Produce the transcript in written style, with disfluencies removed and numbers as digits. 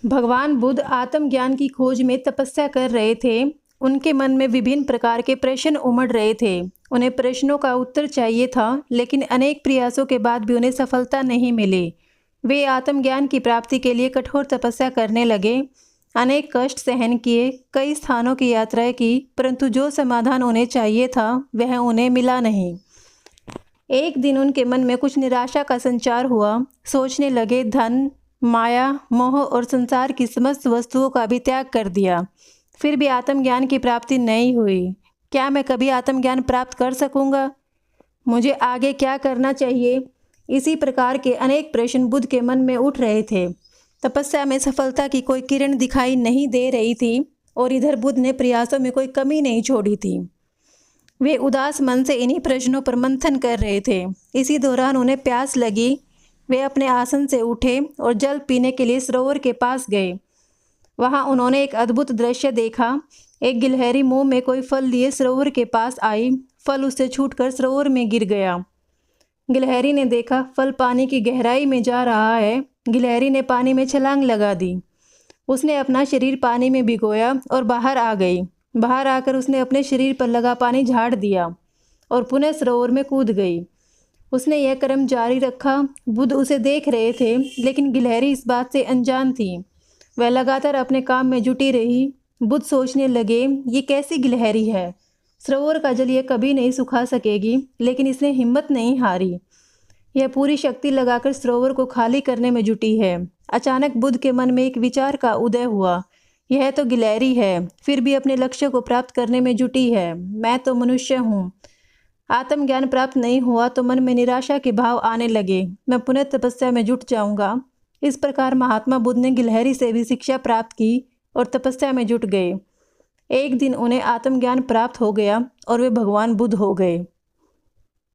भगवान बुद्ध आत्मज्ञान की खोज में तपस्या कर रहे थे। उनके मन में विभिन्न प्रकार के प्रश्न उमड़ रहे थे। उन्हें प्रश्नों का उत्तर चाहिए था, लेकिन अनेक प्रयासों के बाद भी उन्हें सफलता नहीं मिली। वे आत्मज्ञान की प्राप्ति के लिए कठोर तपस्या करने लगे, अनेक कष्ट सहन किए, कई स्थानों की यात्राएं की, परंतु जो समाधान उन्हें चाहिए था वह उन्हें मिला नहीं। एक दिन उनके मन में कुछ निराशा का संचार हुआ। सोचने लगे, धन, माया, मोह और संसार की समस्त वस्तुओं का भी त्याग कर दिया, फिर भी आत्मज्ञान की प्राप्ति नहीं हुई। क्या मैं कभी आत्मज्ञान प्राप्त कर सकूंगा? मुझे आगे क्या करना चाहिए? इसी प्रकार के अनेक प्रश्न बुद्ध के मन में उठ रहे थे। तपस्या में सफलता की कोई किरण दिखाई नहीं दे रही थी और इधर बुद्ध ने प्रयासों में कोई कमी नहीं छोड़ी थी। वे उदास मन से इन्हीं प्रश्नों पर मंथन कर रहे थे। इसी दौरान उन्हें प्यास लगी। वे अपने आसन से उठे और जल पीने के लिए सरोवर के पास गए। वहां उन्होंने एक अद्भुत दृश्य देखा। एक गिलहरी मुंह में कोई फल लिए सरोवर के पास आई। फल उससे छूटकर सरोवर में गिर गया। गिलहरी ने देखा फल पानी की गहराई में जा रहा है। गिलहरी ने पानी में छलांग लगा दी। उसने अपना शरीर पानी में भिगोया और बाहर आ गई। बाहर आकर उसने अपने शरीर पर लगा पानी झाड़ दिया और पुनः सरोवर में कूद गई। उसने यह कर्म जारी रखा। बुद्ध उसे देख रहे थे, लेकिन गिलहरी इस बात से अनजान थी। वह लगातार अपने काम में जुटी रही। बुद्ध सोचने लगे, ये कैसी गिलहरी है? सरोवर का जल यह कभी नहीं सुखा सकेगी, लेकिन इसने हिम्मत नहीं हारी। यह पूरी शक्ति लगाकर सरोवर को खाली करने में जुटी है। अचानक बुद्ध के मन में एक विचार का उदय हुआ। यह तो गिलहरी है, फिर भी अपने लक्ष्य को प्राप्त करने में जुटी है। मैं तो मनुष्य हूँ। आत्मज्ञान प्राप्त नहीं हुआ तो मन में निराशा के भाव आने लगे। मैं पुनः तपस्या में जुट जाऊंगा। इस प्रकार महात्मा बुद्ध ने गिलहरी से भी शिक्षा प्राप्त की और तपस्या में जुट गए। एक दिन उन्हें आत्मज्ञान प्राप्त हो गया और वे भगवान बुद्ध हो गए।